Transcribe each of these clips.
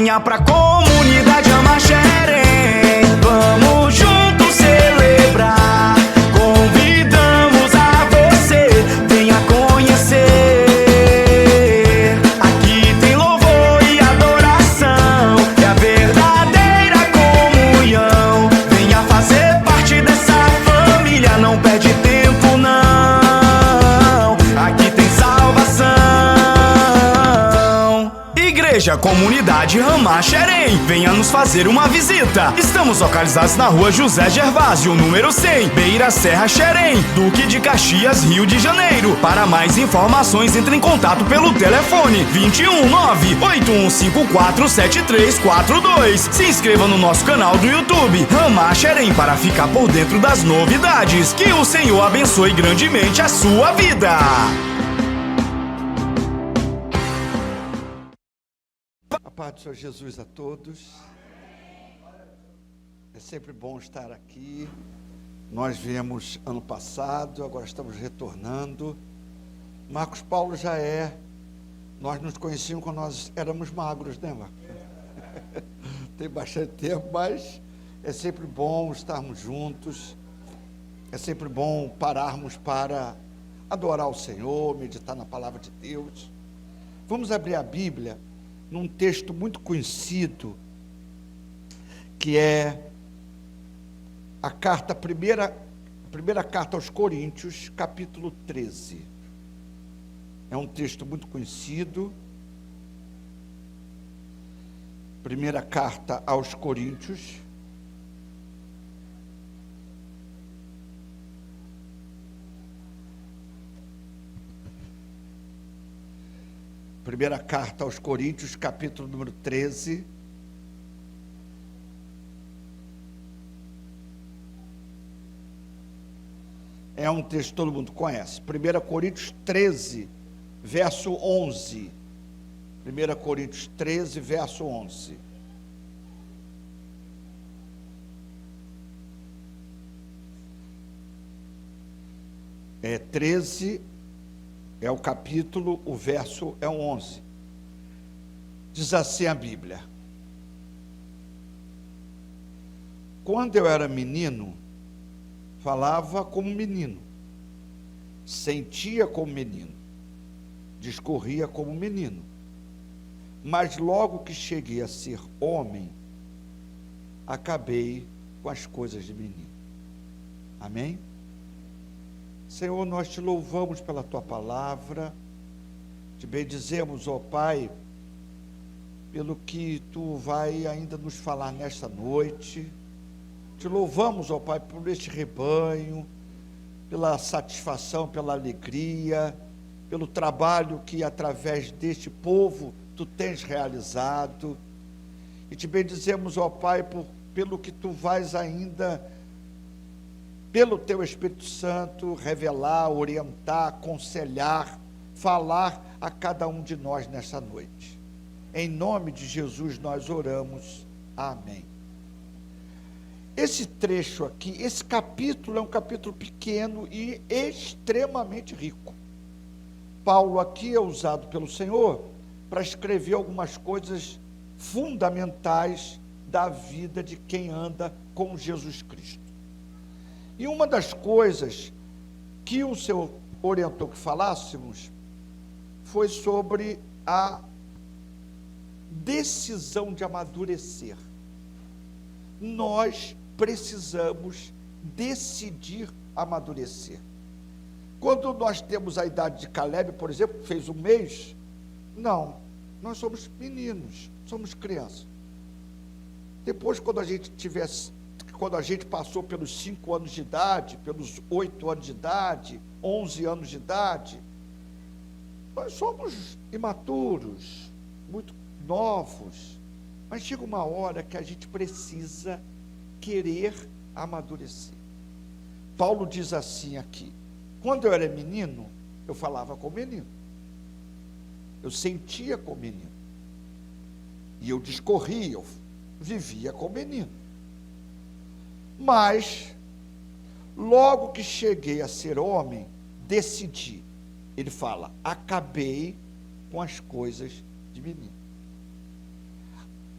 Venha pra comunidade Rama Xerém, vamos juntos celebrar. Convidamos a você, venha conhecer. Aqui tem louvor e adoração, é a verdadeira comunhão. Venha fazer parte dessa família, não perde tempo não. Aqui tem salvação. Igreja Comunidade Rama Xerém, venha nos fazer uma visita. Estamos localizados na rua José Gervásio, número 100, Beira Serra Xerém, Duque de Caxias, Rio de Janeiro. Para mais informações, entre em contato pelo telefone 219-8154-7342. Se inscreva no nosso canal do YouTube Rama Xerém para ficar por dentro das novidades. Que o Senhor abençoe grandemente a sua vida. A paz do Senhor Jesus a todos. É sempre bom estar aqui. Nós viemos ano passado, agora estamos retornando. Marcos Paulo já é. Nós nos conhecíamos quando nós éramos magros, né, Marcos? Tem bastante tempo, mas é sempre bom estarmos juntos. É sempre bom pararmos para adorar o Senhor, meditar na palavra de Deus. Vamos abrir a Bíblia num texto muito conhecido, que é a primeira carta aos Coríntios, capítulo 13. É um texto muito conhecido. Primeira carta aos Coríntios. Primeira carta aos Coríntios, capítulo número 13. É um texto que todo mundo conhece. 1 Coríntios 13, verso 11. 1 Coríntios 13, verso 11. É 13, é o capítulo, o verso é o 11. Diz assim a Bíblia: quando eu era menino, falava como menino, sentia como menino, discorria como menino, mas logo que cheguei a ser homem, acabei com as coisas de menino. Amém? Senhor, nós te louvamos pela tua palavra, te bendizemos, ó Pai, pelo que tu vai ainda nos falar nesta noite. Te louvamos, ó Pai, por este rebanho, pela satisfação, pela alegria, pelo trabalho que através deste povo tu tens realizado. E te bendizemos, ó Pai, pelo que tu vais ainda, pelo teu Espírito Santo, revelar, orientar, aconselhar, falar a cada um de nós nessa noite. Em nome de Jesus nós oramos. Amém. Esse trecho aqui, esse capítulo é um capítulo pequeno e extremamente rico. Paulo aqui é usado pelo Senhor para escrever algumas coisas fundamentais da vida de quem anda com Jesus Cristo. E uma das coisas que o Senhor orientou que falássemos foi sobre a decisão de amadurecer. Nós precisamos decidir amadurecer. Quando nós temos a idade de Caleb, por exemplo, que fez um mês, não, nós somos meninos, somos crianças. Depois, quando a gente passou pelos 5 anos de idade, pelos 8 anos de idade, 11 anos de idade, nós somos imaturos, muito novos, mas chega uma hora que a gente precisa querer amadurecer. Paulo diz assim aqui: quando eu era menino, eu falava como menino, eu sentia como menino, e eu discorria, eu vivia como menino. Mas, logo que cheguei a ser homem, decidi. Ele fala, acabei com as coisas de menino.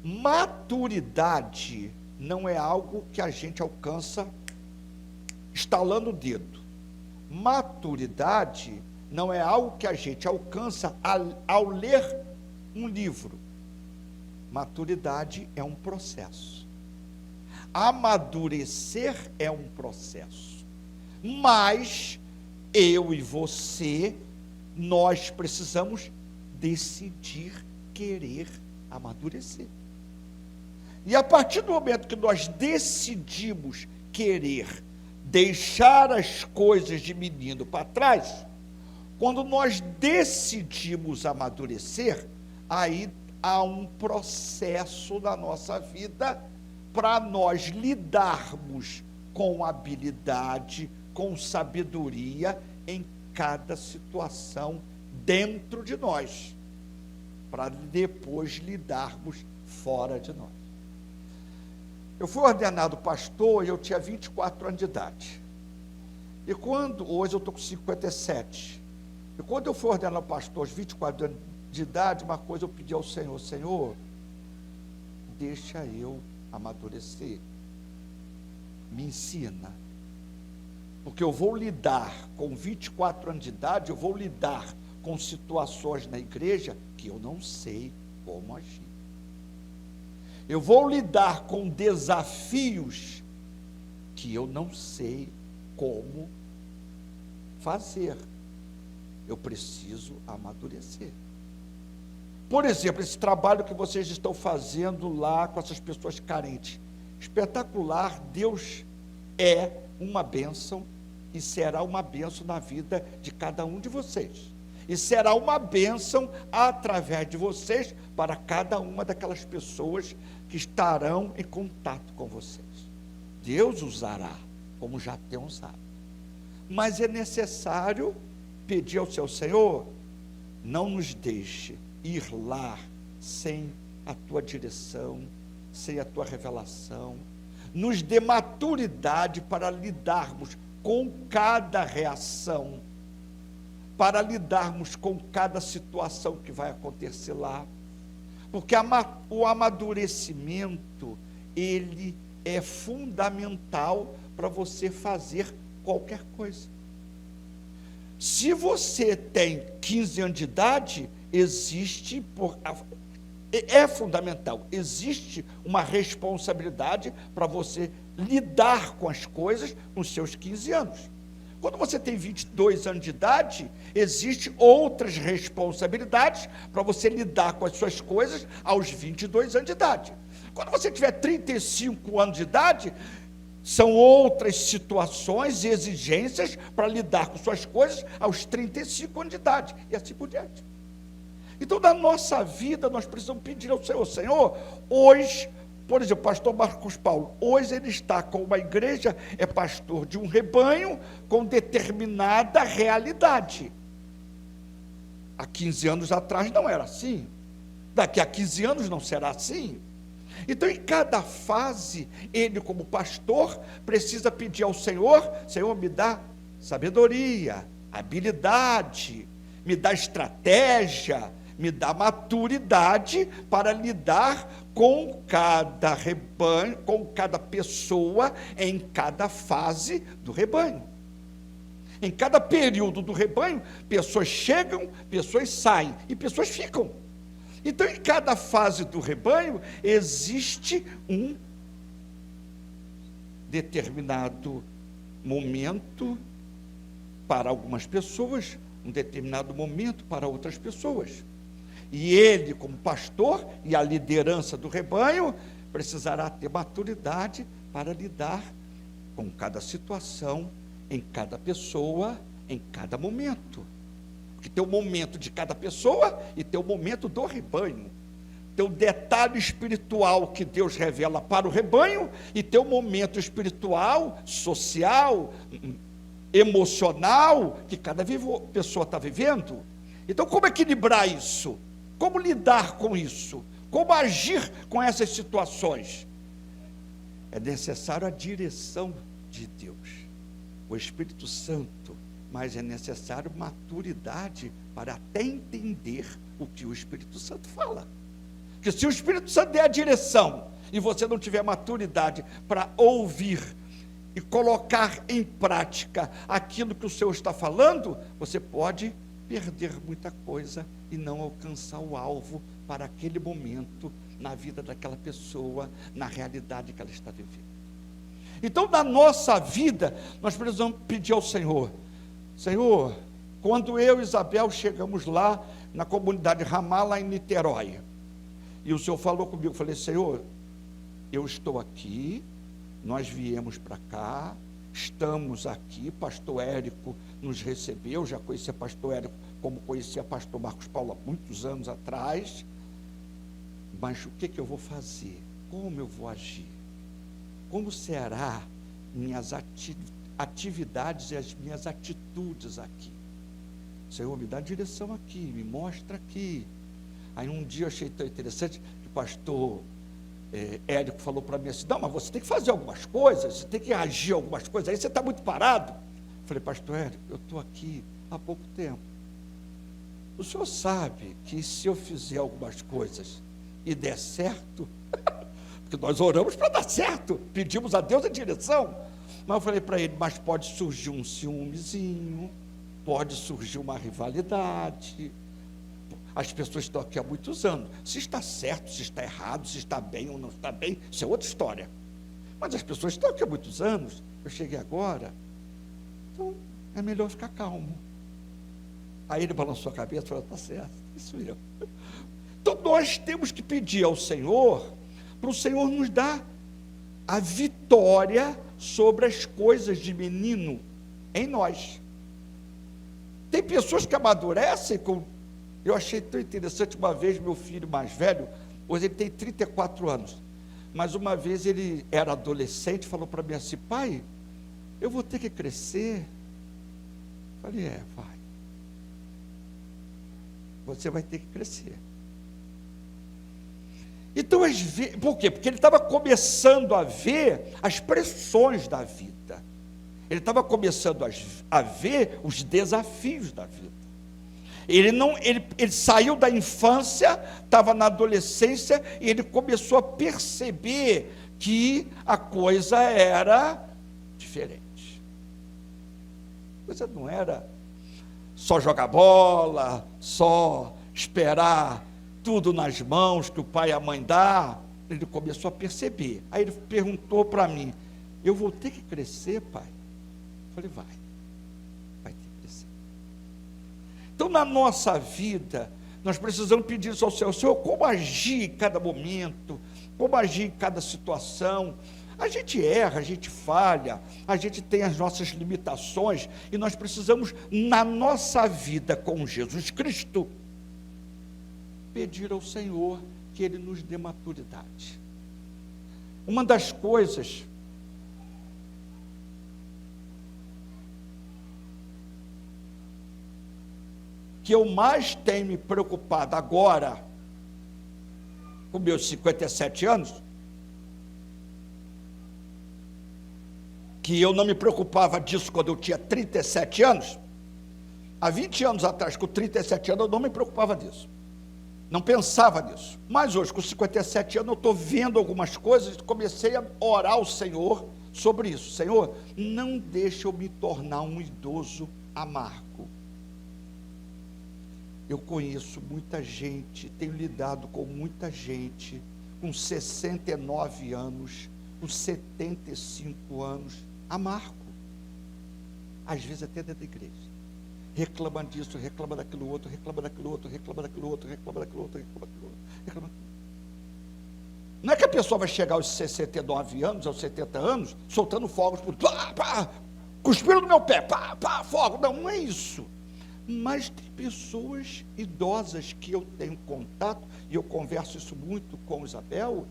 Maturidade não é algo que a gente alcança estalando o dedo. Maturidade não é algo que a gente alcança ao ler um livro. Maturidade é um processo. Amadurecer é um processo. Mas eu e você, nós precisamos decidir querer amadurecer. E a partir do momento que nós decidimos querer deixar as coisas de menino para trás, quando nós decidimos amadurecer, aí há um processo na nossa vida para nós lidarmos com habilidade, com sabedoria em cada situação dentro de nós, para depois lidarmos fora de nós. Eu fui ordenado pastor e eu tinha 24 anos de idade. E hoje eu estou com 57. E quando eu fui ordenado pastor aos 24 anos de idade, uma coisa eu pedi ao Senhor: Senhor, deixa eu amadurecer. Me ensina. Porque eu vou lidar com 24 anos de idade, eu vou lidar com situações na igreja que eu não sei como agir. Eu vou lidar com desafios que eu não sei como fazer. Eu preciso amadurecer. Por exemplo, esse trabalho que vocês estão fazendo lá com essas pessoas carentes, espetacular. Deus é uma bênção e será uma bênção na vida de cada um de vocês. E será uma bênção através de vocês para cada uma daquelas pessoas que estarão em contato com vocês. Deus usará, como já tem usado. Mas é necessário pedir ao seu Senhor: não nos deixe ir lá sem a tua direção, sem a tua revelação. Nos dê maturidade para lidarmos com cada reação, para lidarmos com cada situação que vai acontecer lá. Porque o amadurecimento, ele é fundamental para você fazer qualquer coisa. Se você tem 15 anos de idade, é fundamental, existe uma responsabilidade para você lidar com as coisas nos seus 15 anos. Quando você tem 22 anos de idade, existem outras responsabilidades para você lidar com as suas coisas aos 22 anos de idade. Quando você tiver 35 anos de idade, são outras situações e exigências para lidar com suas coisas aos 35 anos de idade, e assim por diante. Então, na nossa vida, nós precisamos pedir ao Senhor: Senhor, hoje, por exemplo, o pastor Marcos Paulo, hoje ele está com uma igreja, é pastor de um rebanho com determinada realidade. Há 15 anos atrás não era assim, daqui a 15 anos não será assim. Então, em cada fase, ele como pastor precisa pedir ao Senhor: Senhor, me dá sabedoria, habilidade, me dá estratégia, me dá maturidade para lidar com cada rebanho, com cada pessoa, em cada fase do rebanho. Em cada período do rebanho, pessoas chegam, pessoas saem e pessoas ficam. Então, em cada fase do rebanho, existe um determinado momento para algumas pessoas, um determinado momento para outras pessoas. E ele, como pastor e a liderança do rebanho, precisará ter maturidade para lidar com cada situação, em cada pessoa, em cada momento. Porque tem o momento de cada pessoa e tem o momento do rebanho. Tem o detalhe espiritual que Deus revela para o rebanho e tem o momento espiritual, social, emocional que cada pessoa está vivendo. Então, como equilibrar isso? Como lidar com isso? Como agir com essas situações? É necessário a direção de Deus, o Espírito Santo, mas é necessário maturidade para até entender o que o Espírito Santo fala. Porque se o Espírito Santo der a direção e você não tiver maturidade para ouvir e colocar em prática aquilo que o Senhor está falando, você pode perder muita coisa e não alcançar o alvo para aquele momento na vida daquela pessoa, na realidade que ela está vivendo. Então, na nossa vida, nós precisamos pedir ao Senhor: Senhor, quando eu e Isabel chegamos lá na comunidade Ramá, lá em Niterói, e o Senhor falou comigo, eu falei: Senhor, eu estou aqui, nós viemos para cá, estamos aqui, pastor Érico nos recebeu, já conhecia pastor Érico como conhecia pastor Marcos Paulo há muitos anos atrás, mas o que eu vou fazer? Como eu vou agir? Como será minhas atividades e as minhas atitudes aqui? Senhor, me dá direção aqui, me mostra aqui. Aí um dia eu achei tão interessante que o pastor Érico falou para mim assim: não, mas você tem que fazer algumas coisas, você tem que agir algumas coisas, aí você está muito parado. Eu falei: pastor Érico, eu estou aqui há pouco tempo. O senhor sabe que se eu fizer algumas coisas e der certo, porque nós oramos para dar certo, pedimos a Deus a direção, mas eu falei para ele: mas pode surgir um ciúmezinho, pode surgir uma rivalidade, as pessoas estão aqui há muitos anos, se está certo, se está errado, se está bem ou não está bem, isso é outra história, mas as pessoas estão aqui há muitos anos, eu cheguei agora, então é melhor ficar calmo. Aí ele balançou a cabeça e falou: está certo, isso mesmo. Então nós temos que pedir ao Senhor, para o Senhor nos dar a vitória sobre as coisas de menino em nós. Tem pessoas que amadurecem com... Eu achei tão interessante, uma vez meu filho mais velho, hoje ele tem 34 anos, mas uma vez ele era adolescente, falou para mim assim: pai, eu vou ter que crescer. Eu falei: vai. Você vai ter que crescer. Então, às vezes, por quê? Porque ele estava começando a ver as pressões da vida. Ele estava começando a ver os desafios da vida. Ele saiu da infância, estava na adolescência, e ele começou a perceber que a coisa era diferente. A coisa não era só jogar bola, só esperar tudo nas mãos que o pai e a mãe dá. Ele começou a perceber. Aí ele perguntou para mim: eu vou ter que crescer, pai? Eu falei: vai ter que crescer. Então, na nossa vida, nós precisamos pedir isso ao Senhor: Senhor, como agir em cada momento, como agir em cada situação. A gente erra, a gente falha, a gente tem as nossas limitações, e nós precisamos, na nossa vida com Jesus Cristo, pedir ao Senhor que Ele nos dê maturidade. Uma das coisas que eu mais tenho me preocupado agora, com meus 57 anos, que eu não me preocupava disso quando eu tinha 37 anos, há 20 anos atrás, com 37 anos, eu não me preocupava disso, não pensava nisso, mas hoje, com 57 anos, eu estou vendo algumas coisas, e comecei a orar ao Senhor sobre isso. Senhor, não deixa eu me tornar um idoso amargo. Eu conheço muita gente, tenho lidado com muita gente, com 69 anos, com 75 anos, amargo, às vezes até dentro da igreja, reclama disso, reclama daquilo outro, reclama daquilo outro, reclama daquilo outro, reclama daquilo outro, reclama daquilo outro, reclama. Não é que a pessoa vai chegar aos 69 anos, aos 70 anos, soltando fogos, pá, pá, cuspindo no meu pé, pá, pá, fogo, não é isso. Mas tem pessoas idosas que eu tenho contato, e eu converso isso muito com Isabel,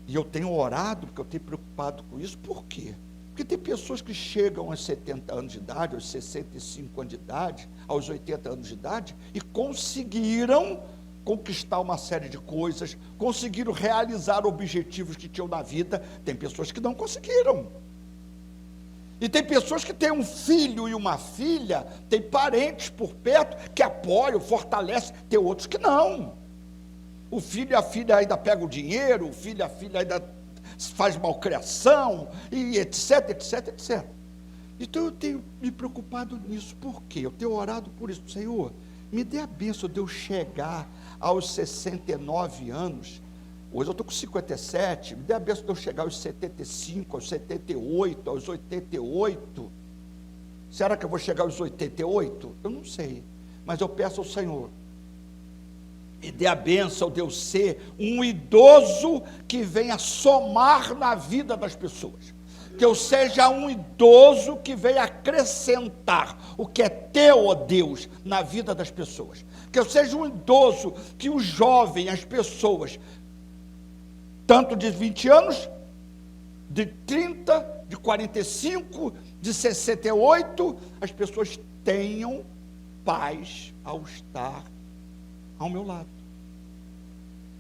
e eu tenho orado, porque eu tenho preocupado com isso. Por quê? Porque tem pessoas que chegam aos 70 anos de idade, aos 65 anos de idade, aos 80 anos de idade, e conseguiram conquistar uma série de coisas, conseguiram realizar objetivos que tinham na vida. Tem pessoas que não conseguiram. E tem pessoas que têm um filho e uma filha, tem parentes por perto que apoiam, fortalecem, tem outros que não. o filho e a filha ainda pegam o dinheiro, o filho e a filha ainda faz malcriação, e etc, etc, etc. Então eu tenho me preocupado nisso. Por quê? Eu tenho orado por isso. Senhor, me dê a bênção de eu chegar aos 69 anos. Hoje eu estou com 57, me dê a bênção de eu chegar aos 75, aos 78, aos 88. Será que eu vou chegar aos 88? Eu não sei, mas eu peço ao Senhor, me dê a bênção de eu ser um idoso que venha somar na vida das pessoas. Que eu seja um idoso que venha acrescentar o que é teu, ó Deus, na vida das pessoas. Que eu seja um idoso que o jovem, as pessoas, tanto de 20 anos, de 30, de 45, de 68, as pessoas tenham paz ao estar ao meu lado.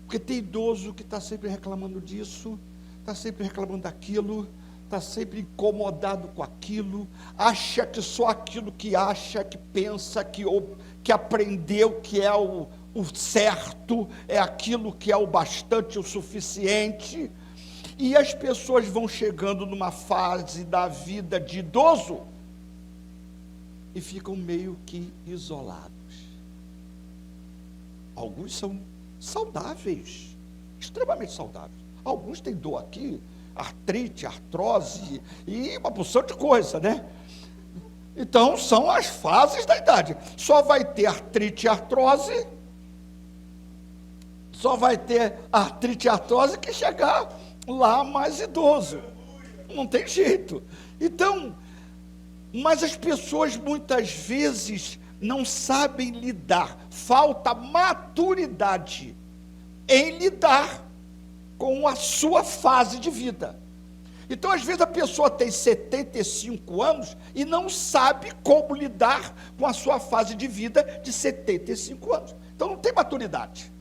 Porque tem idoso que está sempre reclamando disso, está sempre reclamando daquilo, está sempre incomodado com aquilo, acha que só aquilo que acha, que pensa, que aprendeu que é o certo, é aquilo que é o bastante, o suficiente. E as pessoas vão chegando numa fase da vida de idoso e ficam meio que isolados. Alguns são saudáveis, extremamente saudáveis. Alguns têm dor aqui, artrite, artrose e uma porção de coisa, né? Então são as fases da idade. Só vai ter artrite e artrose, que chegar lá mais idoso. Não tem jeito. Então, mas as pessoas muitas vezes não sabem lidar, falta maturidade em lidar com a sua fase de vida. Então, às vezes, a pessoa tem 75 anos e não sabe como lidar com a sua fase de vida de 75 anos. Então, não tem maturidade.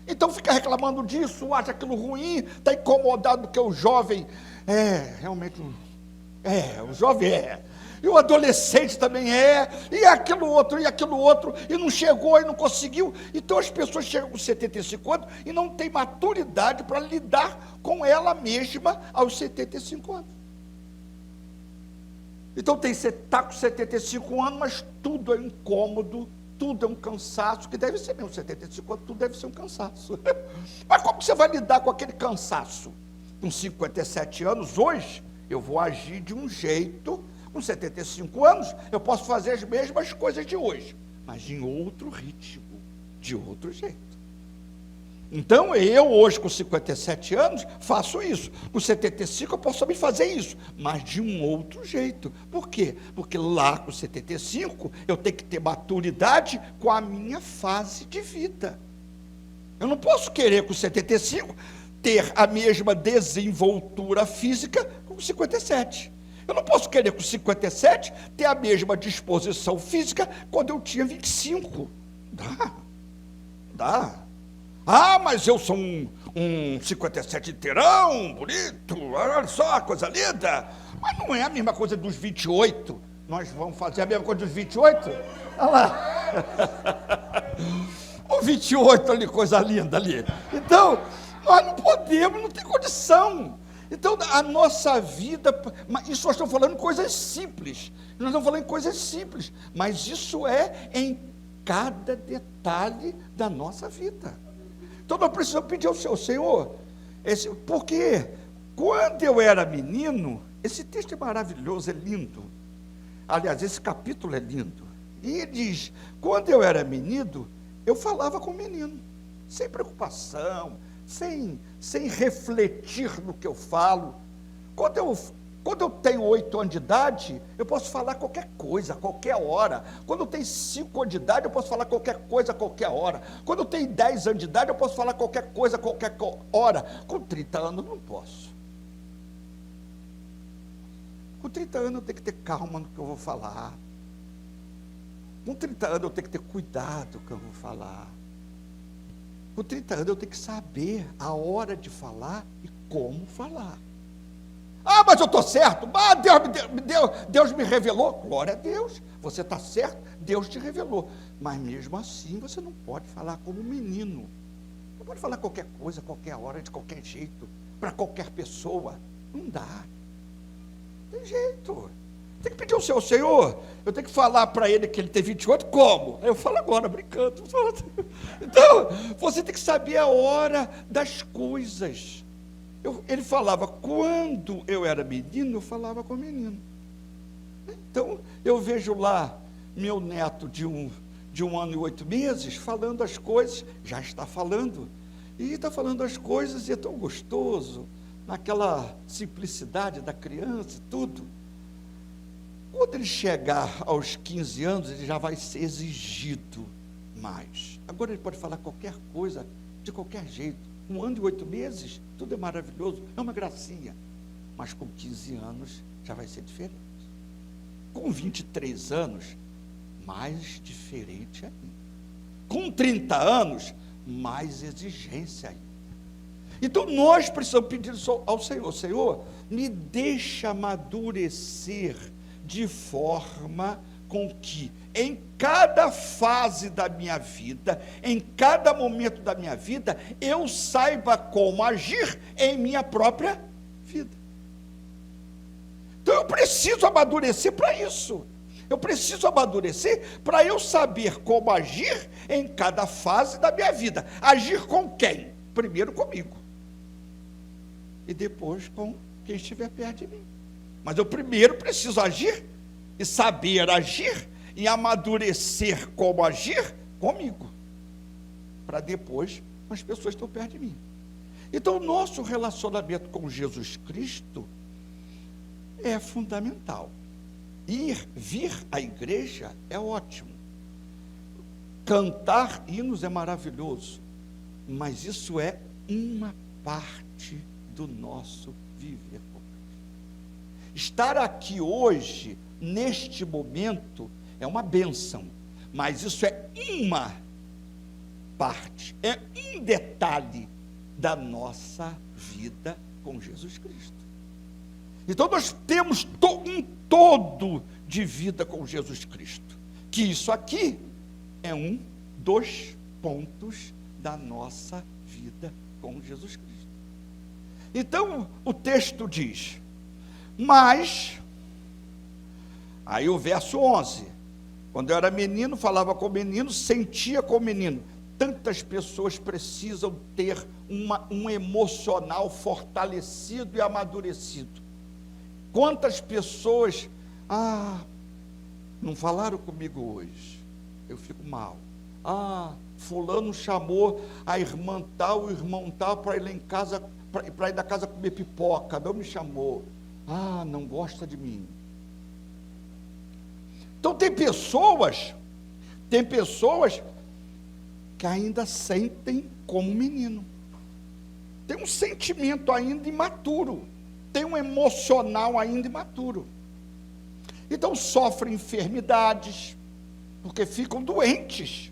Então, fica reclamando disso, acha aquilo ruim, está incomodado que o jovem realmente, o jovem e o adolescente também e aquilo outro, e não chegou, e não conseguiu. Então as pessoas chegam com 75 anos e não tem maturidade para lidar com ela mesma aos 75 anos. Então está com 75 anos, mas tudo é incômodo, tudo é um cansaço, que deve ser mesmo, 75 anos, tudo deve ser um cansaço. Mas como você vai lidar com aquele cansaço? Com 57 anos, hoje, eu vou agir de um jeito. Com 75 anos, eu posso fazer as mesmas coisas de hoje, mas em outro ritmo, de outro jeito. Então, eu hoje, com 57 anos, faço isso. Com 75, eu posso também fazer isso, mas de um outro jeito. Por quê? Porque lá, com 75, eu tenho que ter maturidade com a minha fase de vida. Eu não posso querer, com 75, ter a mesma desenvoltura física com 57. Eu não posso querer, com 57, ter a mesma disposição física quando eu tinha 25. Dá. Ah, mas eu sou um 57 inteirão, bonito, olha só, coisa linda. Mas não é a mesma coisa dos 28. Nós vamos fazer a mesma coisa dos 28? Olha lá. O 28 ali, coisa linda ali. Então, nós não podemos, não tem condição. Então, a nossa vida, isso nós estamos falando em coisas simples, nós estamos falando em coisas simples, mas isso é em cada detalhe da nossa vida. Então, nós precisamos pedir ao Senhor, porque quando eu era menino, esse texto é maravilhoso, é lindo, aliás, esse capítulo é lindo, e ele diz, quando eu era menino, eu falava com o menino, sem preocupação, sem refletir no que eu falo. Quando eu tenho 8 anos de idade, eu posso falar qualquer coisa, a qualquer hora. Quando eu tenho 5 anos de idade, eu posso falar qualquer coisa, a qualquer hora. Quando eu tenho 10 anos de idade, eu posso falar qualquer coisa, a qualquer hora. Com 30 anos, eu não posso. Com 30 anos, eu tenho que ter calma no que eu vou falar. Com 30 anos, eu tenho que ter cuidado no que eu vou falar. Com 30 anos eu tenho que saber a hora de falar e como falar. Ah, mas eu estou certo. Ah, Deus me revelou. Glória a Deus. Você está certo, Deus te revelou. Mas mesmo assim você não pode falar como menino. Não pode pode falar qualquer coisa, qualquer hora, de qualquer jeito, para qualquer pessoa. Não dá. Não tem jeito. Tem que pedir ao Senhor, eu tenho que falar para ele que ele tem 28, como? Eu falo agora, brincando. Então, você tem que saber a hora das coisas. Ele falava, quando eu era menino, eu falava com o menino. Então, eu vejo lá meu neto de um ano e 8 meses, falando as coisas, já está falando, e está falando as coisas, e é tão gostoso, naquela simplicidade da criança e tudo. Quando ele chegar aos 15 anos, ele já vai ser exigido mais. Agora ele pode falar qualquer coisa, de qualquer jeito. 1 ano e 8 meses, tudo é maravilhoso, é uma gracinha. Mas com 15 anos, já vai ser diferente. Com 23 anos, mais diferente ainda. Com 30 anos, mais exigência ainda. Então nós precisamos pedir ao Senhor, Senhor, me deixa amadurecer de forma com que em cada fase da minha vida, em cada momento da minha vida, eu saiba como agir em minha própria vida. Então eu preciso amadurecer para isso. Eu preciso amadurecer para eu saber como agir em cada fase da minha vida. Agir com quem? Primeiro comigo. E depois com quem estiver perto de mim. Mas eu primeiro preciso agir e saber agir e amadurecer como agir comigo. Para depois com as pessoas que estão perto de mim. Então o nosso relacionamento com Jesus Cristo é fundamental. Vir à igreja é ótimo. Cantar hinos é maravilhoso. Mas isso é uma parte do nosso viver com Deus. Estar aqui hoje, neste momento, é uma bênção. Mas isso é uma parte, é um detalhe da nossa vida com Jesus Cristo. Então nós temos um todo de vida com Jesus Cristo, que isso aqui é um dos pontos da nossa vida com Jesus Cristo. Então o texto diz, mas, aí o verso 11, quando eu era menino, falava com o menino, sentia com o menino. Tantas pessoas precisam ter um emocional fortalecido e amadurecido. Quantas pessoas, não falaram comigo hoje, eu fico mal. Fulano chamou a irmã tal, o irmão tal, para ir lá em casa, para ir da casa comer pipoca, não me chamou. Não gosta de mim. Então tem pessoas que ainda sentem como menino. Tem um sentimento ainda imaturo. Tem um emocional ainda imaturo. Então sofrem enfermidades, porque ficam doentes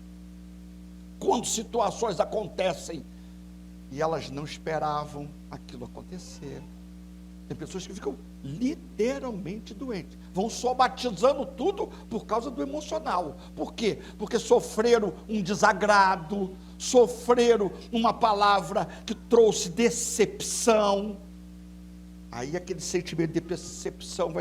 quando situações acontecem e elas não esperavam aquilo acontecer. Tem pessoas que ficam literalmente doentes, vão somatizando tudo por causa do emocional. Por quê? Porque sofreram um desagrado, sofreram uma palavra que trouxe decepção. Aí aquele sentimento de decepção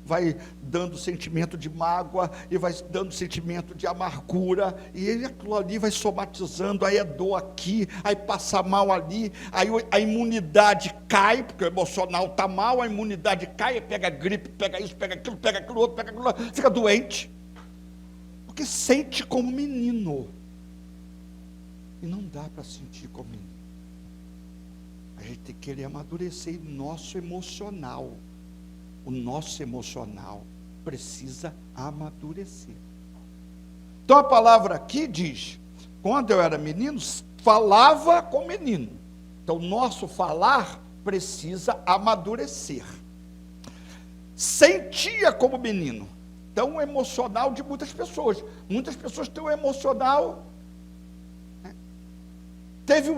vai dando sentimento de mágoa, e vai dando sentimento de amargura, e aquilo ali vai somatizando, aí é dor aqui, aí passa mal ali, aí a imunidade cai, porque o emocional está mal, a imunidade cai, pega gripe, pega isso, pega aquilo outro, fica doente, porque sente como menino, e não dá para sentir como menino. A gente tem que querer amadurecer o nosso emocional. O nosso emocional precisa amadurecer. Então a palavra aqui diz, quando eu era menino, falava com menino. Então o nosso falar precisa amadurecer. Sentia como menino. Então o emocional de muitas pessoas têm um emocional. Teve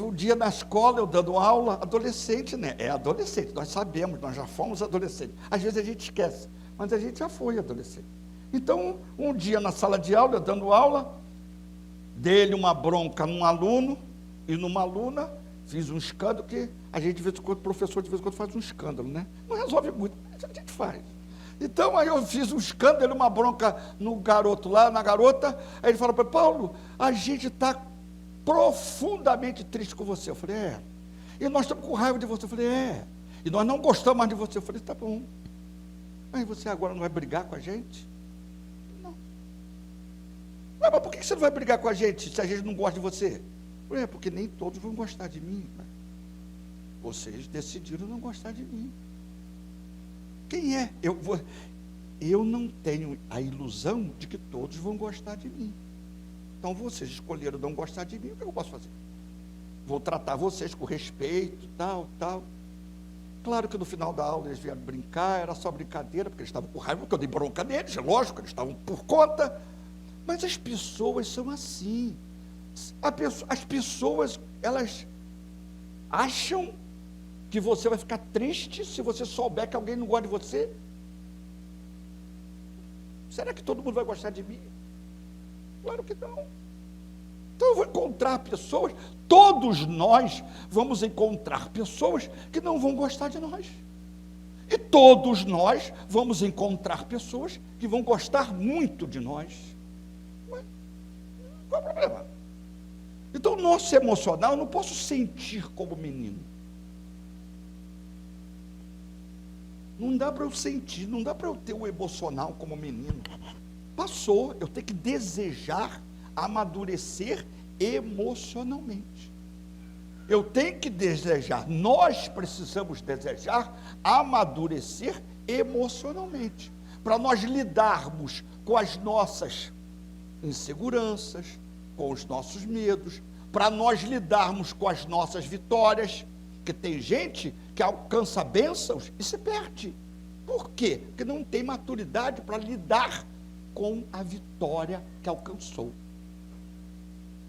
um dia na escola, eu dando aula, adolescente, né? É adolescente, nós sabemos, nós já fomos adolescentes. Às vezes a gente esquece, mas a gente já foi adolescente. Então, um dia na sala de aula, eu dando aula, dei-lhe uma bronca num aluno e numa aluna, fiz um escândalo que a gente, de vez em quando, professor, de vez em quando faz um escândalo, né? Não resolve muito, mas a gente faz. Então, aí eu fiz um escândalo, uma bronca no garoto lá, na garota, aí ele falou para Paulo, a gente está profundamente triste com você. Eu falei, e nós estamos com raiva de você. Eu falei, e nós não gostamos mais de você. Eu falei, tá bom. Aí você agora não vai brigar com a gente? Não. Mas por que você não vai brigar com a gente se a gente não gosta de você? Eu falei, porque nem todos vão gostar de mim. Vocês decidiram não gostar de mim. Quem é? Eu não tenho a ilusão de que todos vão gostar de mim. Então vocês escolheram não gostar de mim, o que eu posso fazer? Vou tratar vocês com respeito, tal. Claro que no final da aula eles vieram brincar, era só brincadeira, porque eles estavam com raiva, porque eu dei bronca neles, é lógico, eles estavam por conta. Mas as pessoas são assim. As pessoas, elas acham que você vai ficar triste se você souber que alguém não gosta de você. Será que todo mundo vai gostar de mim? Claro que não. Então eu vou encontrar pessoas, todos nós vamos encontrar pessoas que não vão gostar de nós. E todos nós vamos encontrar pessoas que vão gostar muito de nós. Mas qual é o problema? Então o nosso emocional, eu não posso sentir como menino. Não dá para eu sentir, não dá para eu ter o emocional como menino. Passou, eu tenho que desejar amadurecer emocionalmente. Eu tenho que desejar, nós precisamos desejar amadurecer emocionalmente, para nós lidarmos com as nossas inseguranças, com os nossos medos, para nós lidarmos com as nossas vitórias, porque tem gente que alcança bênçãos e se perde. Por quê? Porque não tem maturidade para lidar com a vitória que alcançou.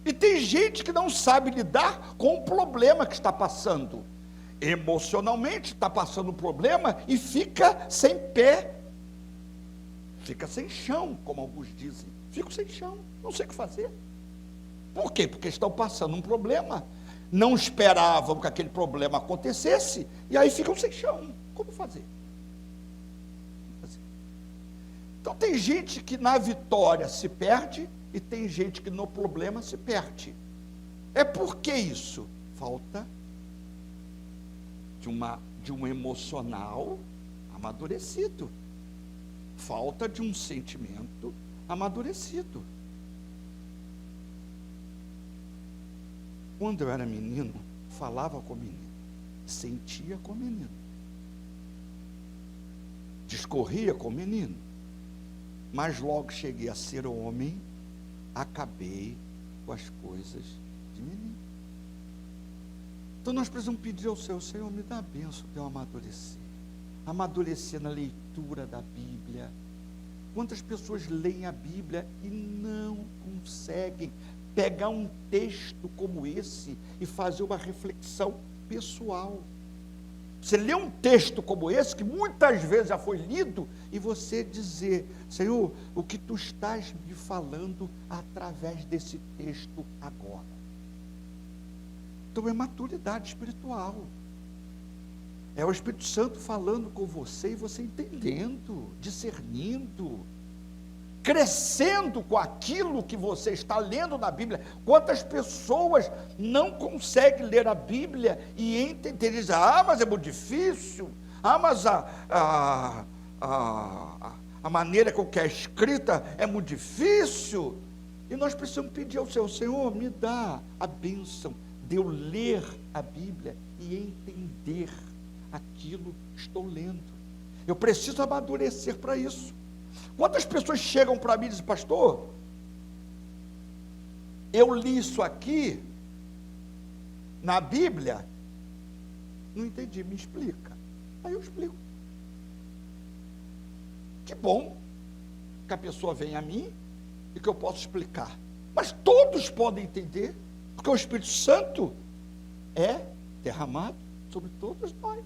E tem gente que não sabe lidar com o problema que está passando. Emocionalmente está passando um problema e fica sem pé, fica sem chão, como alguns dizem. Fico sem chão, não sei o que fazer. Por quê? Porque estão passando um problema, não esperavam que aquele problema acontecesse, e aí ficam sem chão. Como fazer? Então tem gente que na vitória se perde, e tem gente que no problema se perde. É por que isso? Falta de um emocional amadurecido. Falta de um sentimento amadurecido. Quando eu era menino, falava com menino, sentia com menino, discorria com menino, mas logo cheguei a ser homem, acabei com as coisas de menino. Então nós precisamos pedir ao Senhor, me dá a bênção de eu amadurecer na leitura da Bíblia. Quantas pessoas leem a Bíblia e não conseguem pegar um texto como esse e fazer uma reflexão pessoal? Você lê um texto como esse, que muitas vezes já foi lido, e você dizer, Senhor, o que tu estás me falando através desse texto agora? Então é maturidade espiritual. É o Espírito Santo falando com você e você entendendo, discernindo, crescendo com aquilo que você está lendo na Bíblia. Quantas pessoas não conseguem ler a Bíblia e entender, dizem, mas é muito difícil, mas a maneira com que é escrita é muito difícil. E nós precisamos pedir ao Senhor, me dá a bênção de eu ler a Bíblia e entender aquilo que estou lendo. Eu preciso amadurecer para isso. Quantas pessoas chegam para mim e dizem, pastor, eu li isso aqui na Bíblia, não entendi, me explica. Aí eu explico. Que bom que a pessoa vem a mim e que eu posso explicar. Mas todos podem entender, porque o Espírito Santo é derramado sobre todos nós.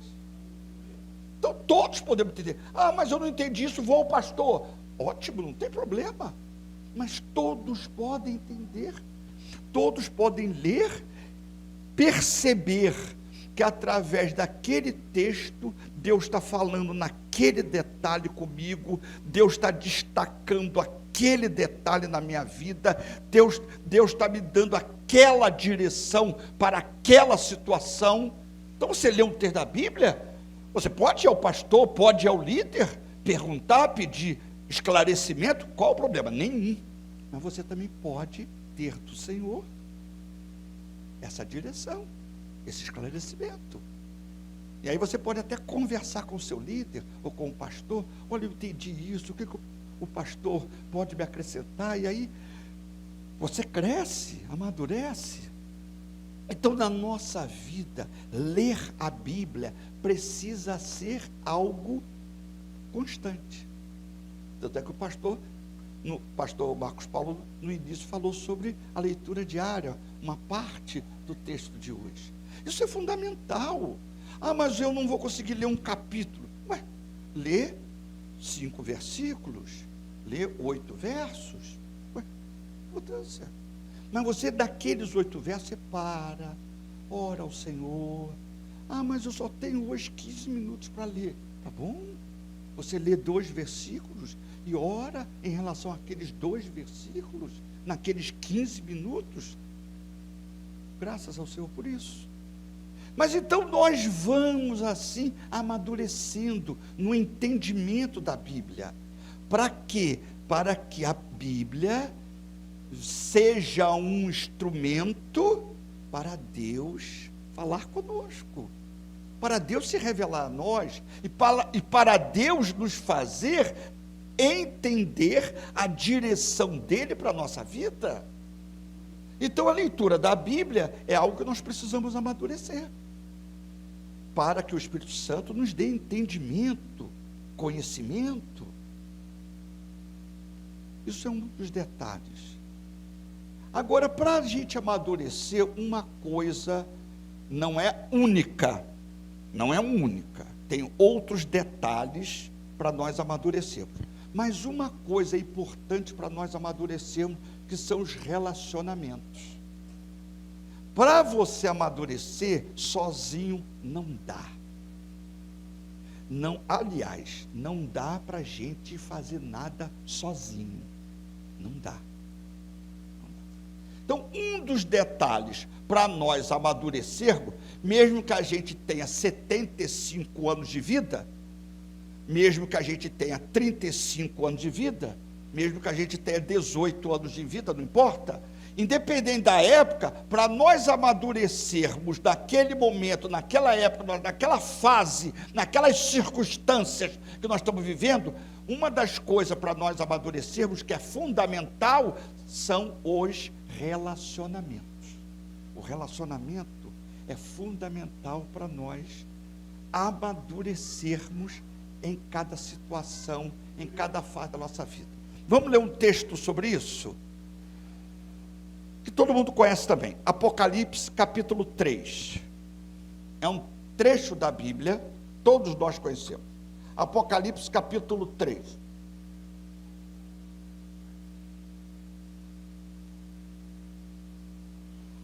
Então todos podemos entender. Mas eu não entendi isso, vou ao pastor. Ótimo, não tem problema. Mas todos podem entender. todos podem ler, perceber que através daquele texto, Deus está falando naquele detalhe comigo, Deus está destacando aquele detalhe na minha vida, Deus está me dando aquela direção para aquela situação. Então você lê um texto da Bíblia, você pode ir ao pastor, pode ir ao líder, perguntar, pedir esclarecimento, qual o problema? Nenhum. Mas você também pode ter do Senhor essa direção, esse esclarecimento. E aí você pode até conversar com o seu líder, ou com o pastor, olha, eu entendi isso, o que o pastor pode me acrescentar? E aí você cresce, amadurece. Então, na nossa vida, ler a Bíblia precisa ser algo constante. Tanto é que o pastor Marcos Paulo, no início, falou sobre a leitura diária, uma parte do texto de hoje. Isso é fundamental. Ah, mas eu não vou conseguir ler um capítulo. Ué, lê 5 versículos, lê 8 versos. Ué, mudança. Mas você, daqueles 8 versos, você para, ora ao Senhor. Ah, mas eu só tenho hoje 15 minutos para ler. Tá bom? Você lê 2 versículos e ora em relação àqueles 2 versículos, naqueles 15 minutos. Graças ao Senhor por isso. Mas então nós vamos assim amadurecendo no entendimento da Bíblia. Para quê? Para que a Bíblia seja um instrumento para Deus falar conosco, para Deus se revelar a nós e para Deus nos fazer entender a direção dele para a nossa vida. Então a leitura da Bíblia é algo que nós precisamos amadurecer, para que o Espírito Santo nos dê entendimento, conhecimento. Isso é um dos detalhes. Agora, para a gente amadurecer, uma coisa não é única, tem outros detalhes para nós amadurecermos. Mas uma coisa importante para nós amadurecermos, que são os relacionamentos. Para você amadurecer, sozinho não dá. Aliás, não dá para a gente fazer nada sozinho. Não dá. Então, um dos detalhes para nós amadurecermos, mesmo que a gente tenha 75 anos de vida, mesmo que a gente tenha 35 anos de vida, mesmo que a gente tenha 18 anos de vida, não importa, independente da época, para nós amadurecermos naquele momento, naquela época, naquela fase, naquelas circunstâncias que nós estamos vivendo, uma das coisas para nós amadurecermos que é fundamental são os relacionamentos. O relacionamento é fundamental para nós amadurecermos em cada situação, em cada fase da nossa vida. Vamos ler um texto sobre isso? Que todo mundo conhece também. Apocalipse, capítulo 3. É um trecho da Bíblia, todos nós conhecemos. Apocalipse, capítulo 3.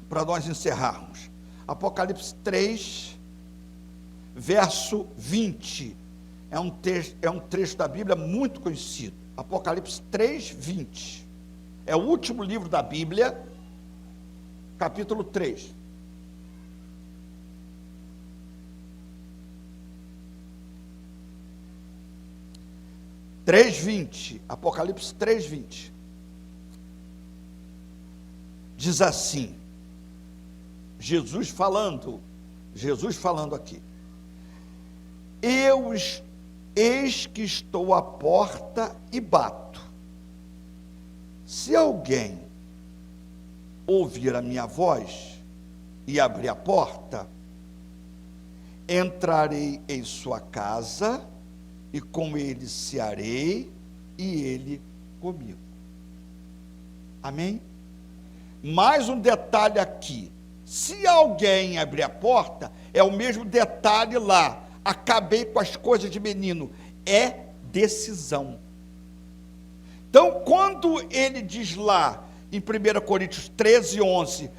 Para nós encerrarmos. Apocalipse 3, verso 20. É um trecho da Bíblia muito conhecido. Apocalipse 3, 20. É o último livro da Bíblia, capítulo 3. Apocalipse 3:20. Diz assim, Jesus falando aqui: eis que estou à porta e bato. Se alguém ouvir a minha voz e abrir a porta, entrarei em sua casa e com ele cearei e ele comigo. Amém? Mais um detalhe aqui. Se alguém abrir a porta, é o mesmo detalhe lá. Acabei com as coisas de menino. É decisão. Então, quando ele diz lá em 1 Coríntios 13, 11,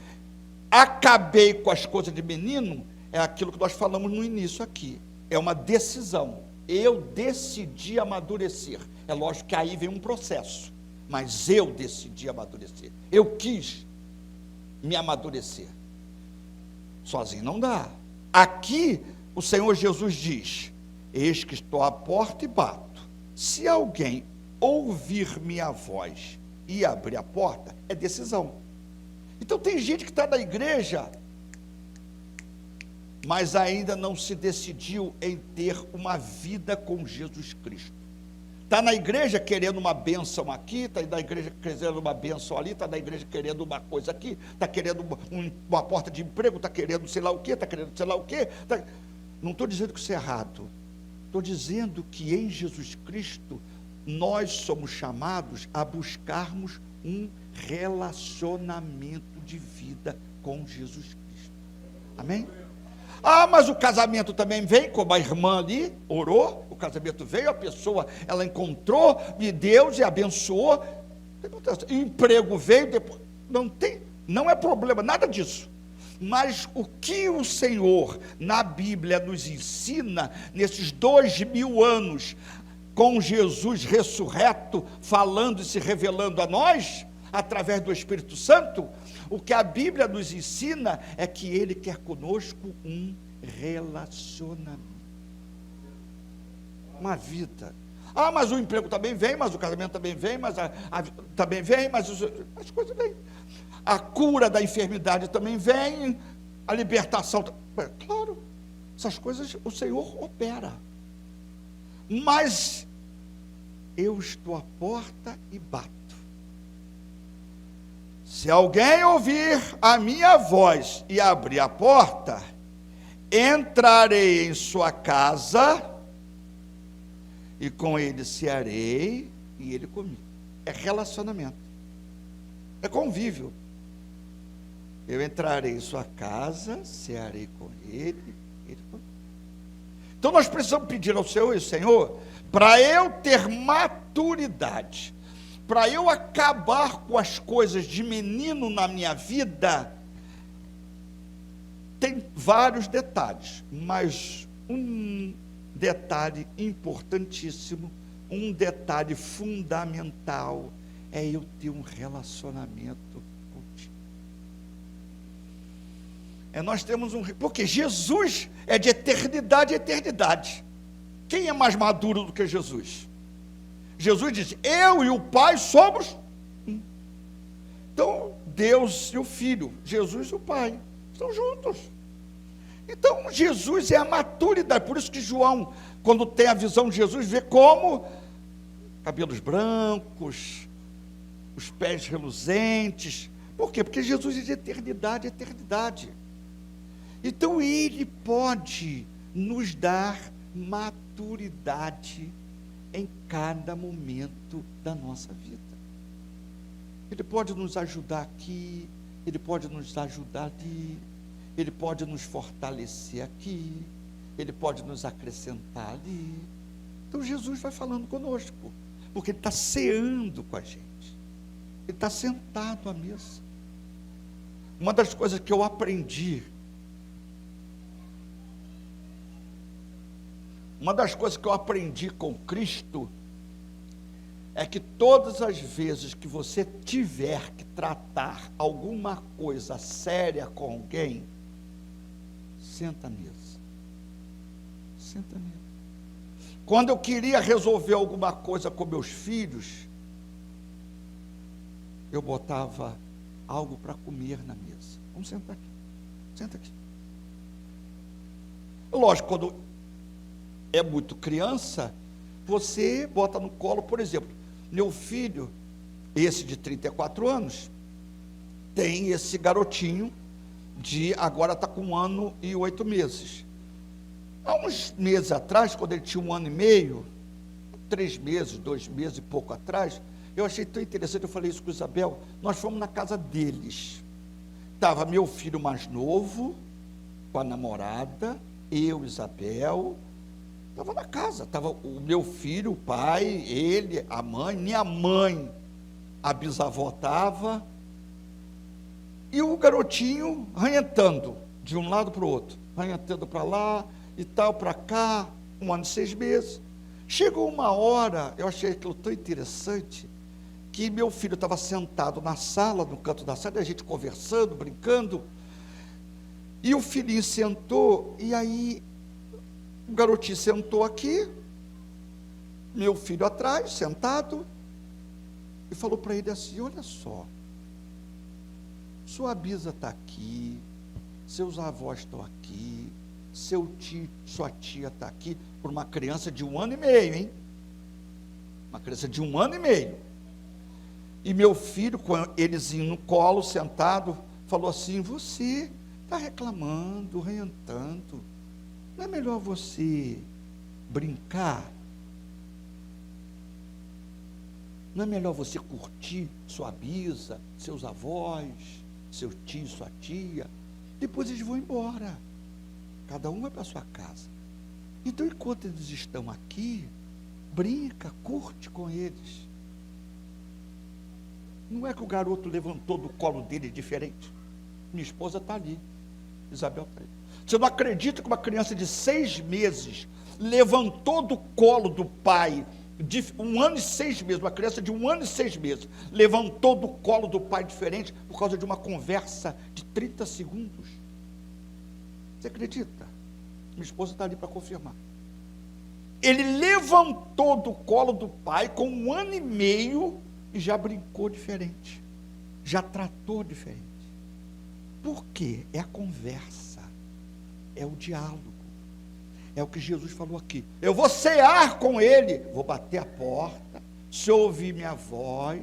acabei com as coisas de menino, é aquilo que nós falamos no início aqui. É uma decisão. Eu decidi amadurecer. É lógico que aí vem um processo, mas eu decidi amadurecer. Eu quis me amadurecer. Sozinho não dá. Aqui o Senhor Jesus diz: eis que estou à porta e bato. Se alguém ouvir minha voz e abrir a porta, é decisão. Então tem gente que está na igreja, mas ainda não se decidiu em ter uma vida com Jesus Cristo. Está na igreja querendo uma bênção aqui, está na igreja querendo uma bênção ali, está na igreja querendo uma coisa aqui, está querendo uma porta de emprego, está querendo sei lá o quê, está querendo sei lá o quê. Não estou dizendo que isso é errado. Estou dizendo que em Jesus Cristo nós somos chamados a buscarmos um relacionamento de vida com Jesus Cristo. Amém? Ah, mas o casamento também vem, como a irmã ali orou, o casamento veio, a pessoa, ela encontrou de Deus e abençoou, emprego veio, depois, não é problema, nada disso. Mas o que o Senhor na Bíblia nos ensina, nesses 2000 anos, com Jesus ressurreto, falando e se revelando a nós, através do Espírito Santo, o que a Bíblia nos ensina é que Ele quer conosco um relacionamento, uma vida. Ah, mas o emprego também vem, mas o casamento também vem, mas também vem, mas as coisas vêm. A cura da enfermidade também vem, a libertação, claro, essas coisas o Senhor opera. Mas eu estou à porta e bato. Se alguém ouvir a minha voz e abrir a porta, entrarei em sua casa e com ele cearei e ele comigo. É relacionamento, é convívio. Eu entrarei em sua casa, cearei com ele comigo. Então nós precisamos pedir ao Senhor, Senhor, para eu ter maturidade, para eu acabar com as coisas de menino na minha vida. Tem vários detalhes, mas um detalhe importantíssimo, um detalhe fundamental, é eu ter um relacionamento contigo. Nós temos porque Jesus é de eternidade a eternidade. Quem é mais maduro do que Jesus? Jesus disse: eu e o Pai somos um. Então, Deus e o Filho, Jesus e o Pai, estão juntos. Então, Jesus é a maturidade. Por isso que João, quando tem a visão de Jesus, vê como cabelos brancos, os pés reluzentes. Por quê? Porque Jesus é de eternidade a eternidade. Então, Ele pode nos dar maturidade em cada momento da nossa vida. Ele pode nos ajudar aqui, Ele pode nos ajudar ali, Ele pode nos fortalecer aqui, Ele pode nos acrescentar ali. Então Jesus vai falando conosco, porque Ele está ceando com a gente, Ele está sentado à mesa. Uma das coisas que eu aprendi, com Cristo, é que todas as vezes que você tiver que tratar alguma coisa séria com alguém, senta à mesa. Senta à mesa. Quando eu queria resolver alguma coisa com meus filhos, eu botava algo para comer na mesa. Vamos sentar aqui. Senta aqui. Lógico, quando é muito criança, você bota no colo, por exemplo, meu filho, esse de 34 anos, tem esse garotinho agora está com 1 ano e 8 meses. Há uns meses atrás, quando ele tinha 1 ano e meio, 3 meses, 2 meses e pouco atrás, eu achei tão interessante, eu falei isso com Isabel, nós fomos na casa deles. Estava meu filho mais novo, com a namorada, eu, Isabel, estava na casa, estava o meu filho, o pai, ele, a mãe, minha mãe, a bisavó estava, E o garotinho ranhetando, de um lado para o outro, ranhetando para lá e tal, para cá, 1 ano e 6 meses. Chegou uma hora, eu achei aquilo tão interessante, que meu filho estava sentado na sala, no canto da sala, e a gente conversando, brincando, e o filhinho sentou, e aí o garotinho sentou aqui, meu filho atrás, sentado, e falou para ele assim: olha só, sua bisa está aqui, seus avós estão aqui, seu tio, sua tia está aqui, por uma criança de 1 ano e meio, hein? Uma criança de 1 ano e meio. E meu filho, com elezinho no colo, sentado, falou assim: você está reclamando, rentando, não é melhor você brincar? Não é melhor você curtir sua bisa, seus avós, seu tio, sua tia? Depois eles vão embora, cada um vai para sua casa. Então, enquanto eles estão aqui, brinca, curte com eles. Não é que o garoto levantou do colo dele diferente. Minha esposa está ali, Isabel está ali. Você não acredita que uma criança de 6 meses levantou do colo do pai, de 1 ano e 6 meses, uma criança de 1 ano e 6 meses, levantou do colo do pai diferente por causa de uma conversa de 30 segundos? Você acredita? Minha esposa está ali para confirmar. Ele levantou do colo do pai com 1 ano e meio e já brincou diferente, já tratou diferente. Por quê? É a conversa, é o diálogo, é o que Jesus falou aqui. Eu vou cear com ele, vou bater a porta, se ouvir minha voz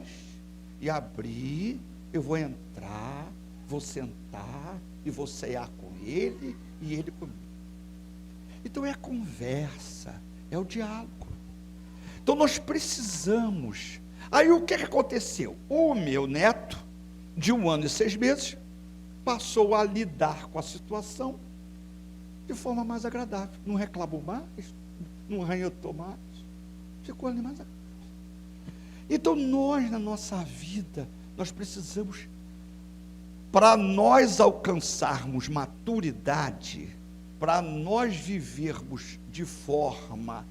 e abrir, eu vou entrar, vou sentar e vou cear com ele e ele comigo. Então é a conversa, é o diálogo. Então nós precisamos. Aí o que aconteceu? O meu neto, de 1 ano e 6 meses, passou a lidar com a situação de forma mais agradável. Não reclamou mais, não ranhetou mais, ficou ali mais agradável. Então nós, na nossa vida, nós precisamos, para nós alcançarmos maturidade, para nós vivermos de forma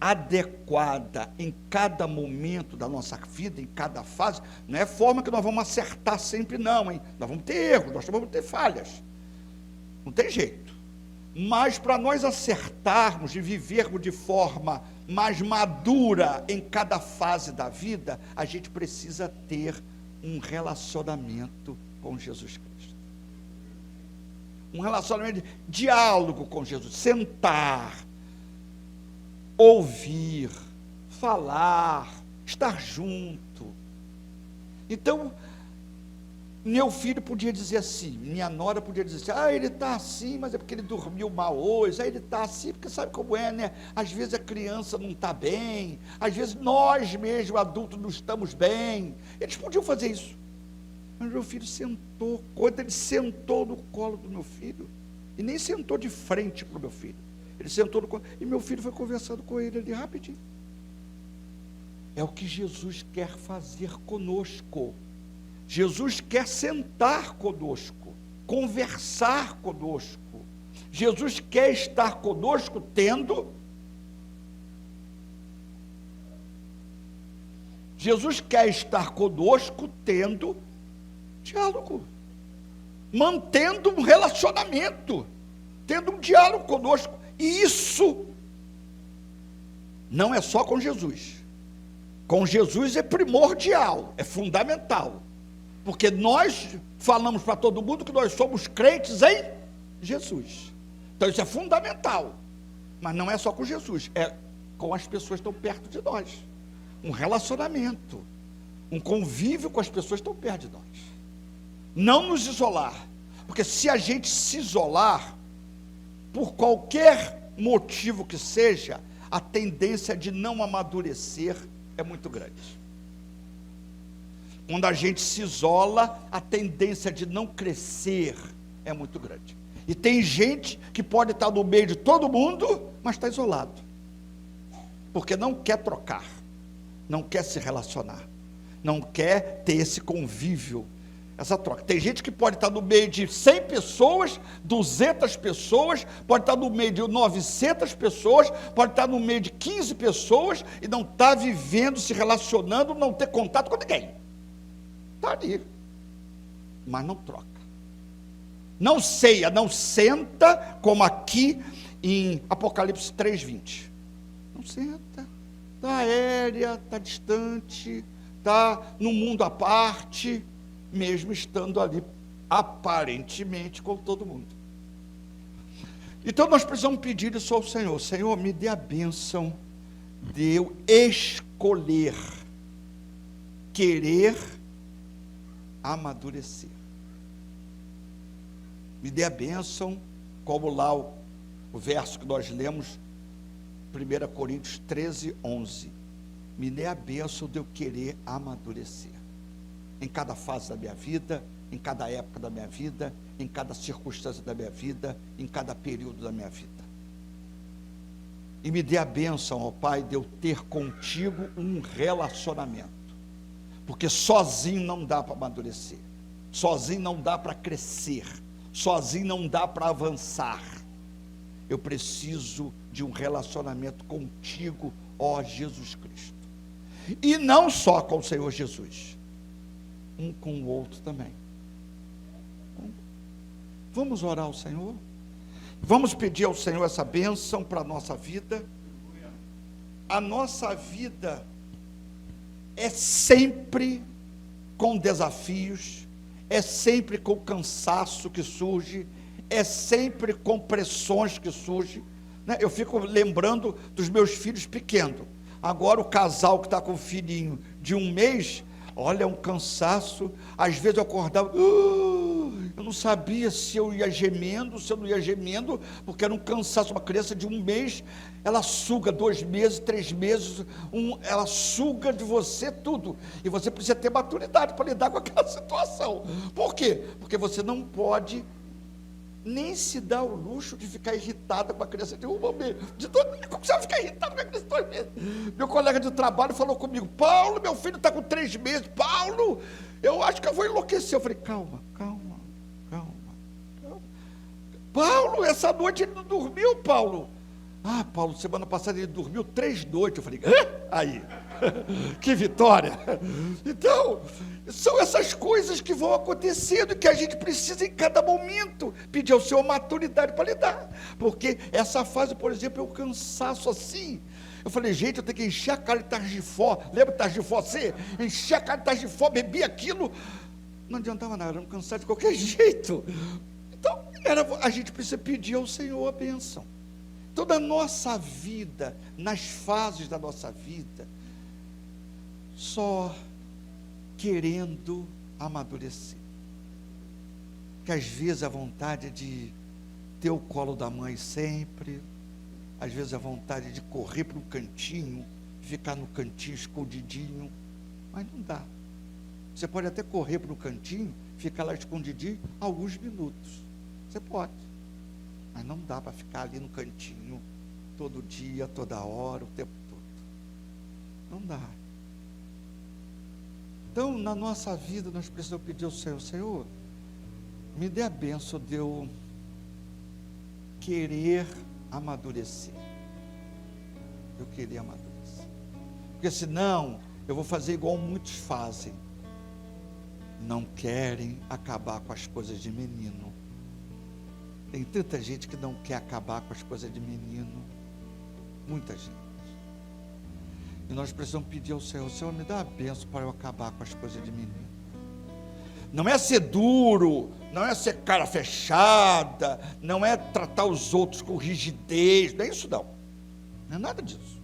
adequada em cada momento da nossa vida, em cada fase, não é forma que nós vamos acertar sempre não, hein? Nós vamos ter erros, nós vamos ter falhas, não tem jeito, mas para nós acertarmos e vivermos de forma mais madura em cada fase da vida, a gente precisa ter um relacionamento com Jesus Cristo, um relacionamento de diálogo com Jesus, sentar, ouvir, falar, estar junto. Então, meu filho podia dizer assim, minha nora podia dizer assim: ele está assim, mas é porque ele dormiu mal hoje, ele está assim, porque sabe como é, né? Às vezes a criança não está bem, às vezes nós mesmos, adultos, não estamos bem. Eles podiam fazer isso. Mas meu filho sentou, quando ele sentou no colo do meu filho, e nem sentou de frente para o meu filho, ele sentou no colo, e meu filho foi conversando com ele ali rapidinho. É o que Jesus quer fazer conosco. Jesus quer sentar conosco, conversar conosco. Jesus quer estar conosco Jesus quer estar conosco tendo diálogo, mantendo um relacionamento, tendo um diálogo conosco. E isso não é só com Jesus. Com Jesus é primordial, é fundamental. Porque nós falamos para todo mundo que nós somos crentes em Jesus. Então isso é fundamental. Mas não é só com Jesus, é com as pessoas que estão perto de nós. Um relacionamento, um convívio com as pessoas que estão perto de nós. Não nos isolar. Porque se a gente se isolar, por qualquer motivo que seja, a tendência de não amadurecer é muito grande. Quando a gente se isola, a tendência de não crescer é muito grande. E tem gente que pode estar no meio de todo mundo, mas está isolado, porque não quer trocar, não quer se relacionar, não quer ter esse convívio, essa troca. Tem gente que pode estar no meio de 100 pessoas, 200 pessoas, pode estar no meio de 900 pessoas, pode estar no meio de 15 pessoas e não está vivendo, se relacionando, não ter contato com ninguém. Está ali, mas não troca. Não ceia, não senta, como aqui em Apocalipse 3:20. Não senta, está aérea, está distante, está num mundo à parte, mesmo estando ali aparentemente com todo mundo. Então nós precisamos pedir isso ao Senhor. Senhor, me dê a bênção de eu escolher, querer amadurecer. Me dê a bênção, como lá o verso que nós lemos, 1 Coríntios 13:11. Me dê a bênção de eu querer amadurecer. Em cada fase da minha vida, em cada época da minha vida, em cada circunstância da minha vida, em cada período da minha vida. E me dê a bênção, ó Pai, de eu ter contigo um relacionamento. Porque sozinho não dá para amadurecer. Sozinho não dá para crescer. Sozinho não dá para avançar. Eu preciso de um relacionamento contigo, ó Jesus Cristo. E não só com o Senhor Jesus, um com o outro também. Vamos orar ao Senhor? Vamos pedir ao Senhor essa bênção para a nossa vida. A nossa vida é sempre com desafios, é sempre com cansaço que surge, é sempre com pressões que surgem, né? Eu fico lembrando dos meus filhos pequenos. Agora o casal que está com um filhinho de 1 mês, olha, é um cansaço. Às vezes eu acordava, eu não sabia se eu ia gemendo, se eu não ia gemendo, porque era um cansaço. Uma criança de 1 mês, ela suga 2 meses, 3 meses, ela suga de você tudo, e você precisa ter maturidade para lidar com aquela situação. Por quê? Porque você não pode nem se dá o luxo de ficar irritada com a criança de 1 mês. Como você vai ficar irritado com a criança de 2 meses? Meu colega de trabalho falou comigo: Paulo, meu filho está com 3 meses. Paulo, eu acho que eu vou enlouquecer. Eu falei: calma. Paulo, essa noite ele não dormiu, Paulo. Ah, Paulo, semana passada ele dormiu 3 noites. Eu falei: aí, que vitória. Então, são essas coisas que vão acontecendo, que a gente precisa em cada momento pedir ao Senhor maturidade para lidar, porque essa fase, por exemplo, é um cansaço assim. Eu falei: gente, eu tenho que encher a cara de Targifó. Lembra de Targifó C? Encher a cara de Targifó, bebi aquilo, não adiantava nada, era um cansaço de qualquer jeito. Então, a gente precisa pedir ao Senhor a bênção. Toda a nossa vida, nas fases da nossa vida, só querendo amadurecer. Que às vezes a vontade é de ter o colo da mãe sempre, às vezes a vontade de correr para um cantinho, ficar no cantinho escondidinho, mas não dá. Você pode até correr para um cantinho, ficar lá escondidinho alguns minutos. Você pode. Mas não dá para ficar ali no cantinho, todo dia, toda hora, o tempo todo. Não dá. Então, na nossa vida, nós precisamos pedir ao Senhor: Senhor, me dê a bênção de eu querer amadurecer. Eu querer amadurecer. Porque senão, eu vou fazer igual muitos fazem. Não querem acabar com as coisas de menino. Tem tanta gente que não quer acabar com as coisas de menino. Muita gente. E nós precisamos pedir ao Senhor: Senhor, me dá a bênção para eu acabar com as coisas de menino. Não é ser duro, não é ser cara fechada, não é tratar os outros com rigidez, não é isso não. Não é nada disso.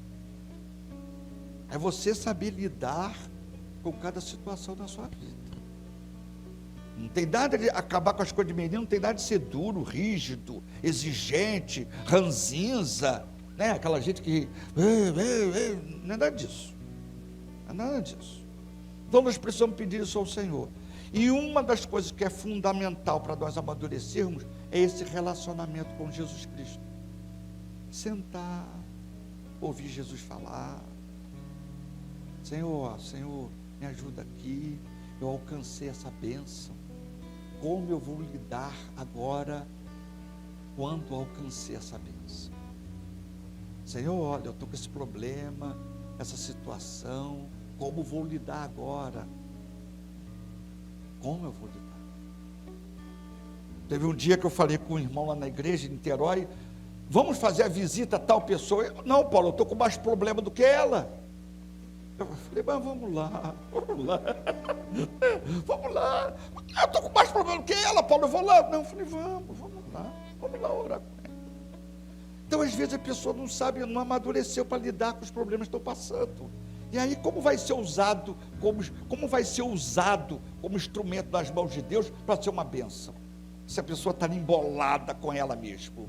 É você saber lidar com cada situação da sua vida. Não tem nada de acabar com as coisas de menino, não tem nada de ser duro, rígido, exigente, ranzinza, né? Aquela gente que não é nada disso. Não é nada disso. Então nós precisamos pedir isso ao Senhor. E uma das coisas que é fundamental para nós amadurecermos é esse relacionamento com Jesus Cristo. Sentar, ouvir Jesus falar: Senhor, me ajuda aqui, eu alcancei essa bênção. como eu vou lidar agora quando alcancei essa bênção. Senhor, olha, eu estou com esse problema, essa situação, como vou lidar agora? Como eu vou lidar? Teve um dia que eu falei com um irmão lá na igreja, em Niterói, vamos fazer a visita a tal pessoa. Não, Paulo, eu estou com mais problema do que ela. Eu falei, mas vamos lá. Vamos lá. Eu estou com mais problema do que ela, Paulo, eu vou lá. Não, eu falei, vamos lá orar com ela. Então, às vezes, a pessoa não sabe, não amadureceu para lidar com os problemas que estão passando. E aí, como vai ser usado como instrumento nas mãos de Deus para ser uma bênção? Se a pessoa está embolada com ela mesma,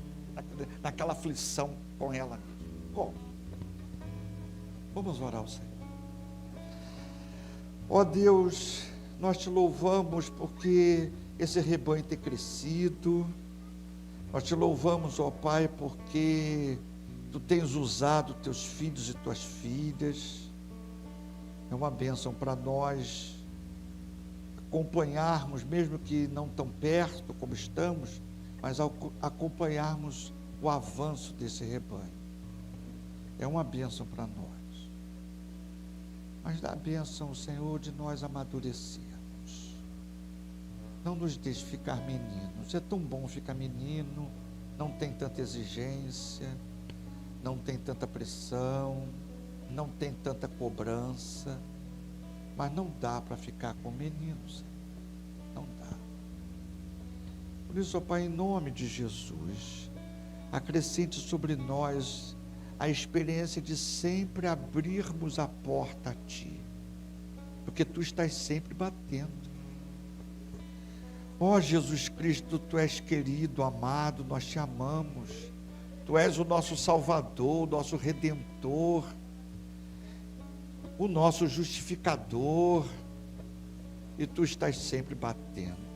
naquela aflição com ela mesma. Como? Vamos orar ao Senhor. Ó Deus, nós te louvamos porque esse rebanho tem crescido. Nós te louvamos, ó Pai, porque tu tens usado teus filhos e tuas filhas. É uma bênção para nós acompanharmos, mesmo que não tão perto como estamos, mas acompanharmos o avanço desse rebanho. É uma bênção para nós. Mas dá a bênção, Senhor, de nós amadurecermos. Não nos deixe ficar meninos. É tão bom ficar menino, não tem tanta exigência, não tem tanta pressão, não tem tanta cobrança, mas não dá para ficar com meninos. Não dá. Por isso, ó Pai, em nome de Jesus, acrescente sobre nós a experiência de sempre abrirmos a porta a Ti, porque Tu estás sempre batendo. Ó Jesus Cristo, Tu és querido, amado, nós Te amamos. Tu és o nosso Salvador, o nosso Redentor, o nosso justificador, e Tu estás sempre batendo.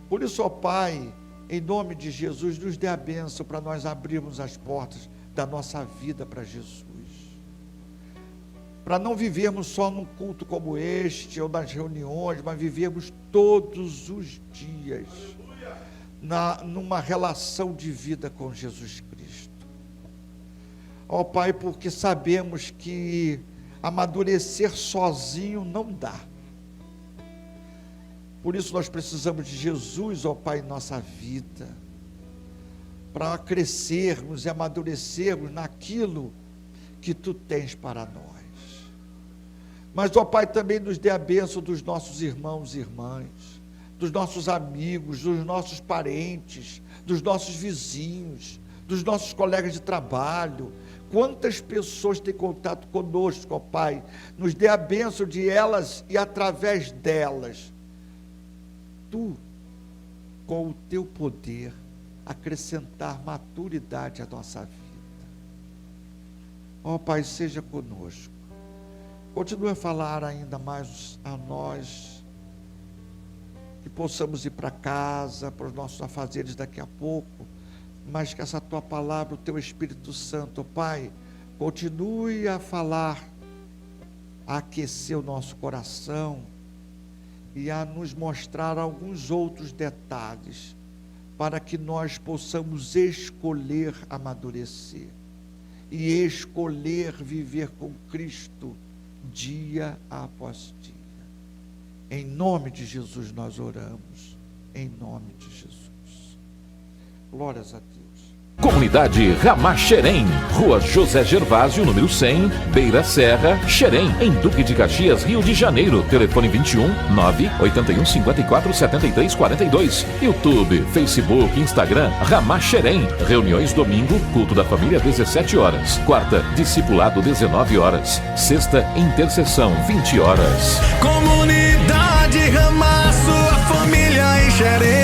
Por isso, ó Pai, em nome de Jesus, nos dê a bênção para nós abrirmos as portas da nossa vida para Jesus, para não vivermos só num culto como este, ou nas reuniões, mas vivermos todos os dias numa relação de vida com Jesus Cristo. Ó Pai, porque sabemos que amadurecer sozinho não dá. Por isso nós precisamos de Jesus, ó Pai, em nossa vida, para crescermos e amadurecermos naquilo que Tu tens para nós. Mas, ó Pai, também nos dê a bênção dos nossos irmãos e irmãs, dos nossos amigos, dos nossos parentes, dos nossos vizinhos, dos nossos colegas de trabalho. Quantas pessoas têm contato conosco, ó Pai, nos dê a bênção de elas e através delas, Tu, com o Teu poder, acrescentar maturidade à nossa vida. Ó Pai, seja conosco. Continue a falar ainda mais a nós, que possamos ir para casa, para os nossos afazeres daqui a pouco, mas que essa Tua palavra, o Teu Espírito Santo, ó Pai, continue a falar, a aquecer o nosso coração e a nos mostrar alguns outros detalhes, para que nós possamos escolher amadurecer e escolher viver com Cristo dia após dia. Em nome de Jesus nós oramos, em nome de Jesus. Glórias a Deus. Comunidade Ramá Xerém, Rua José Gervásio, número 100, Beira Serra, Xerém, em Duque de Caxias, Rio de Janeiro. Telefone 21 981 54 73 42. YouTube, Facebook, Instagram, Ramá Xerém. Reuniões domingo, culto da família 17 horas. Quarta, discipulado 19 horas. Sexta, intercessão 20 horas. Comunidade Ramá, sua família em Xerém.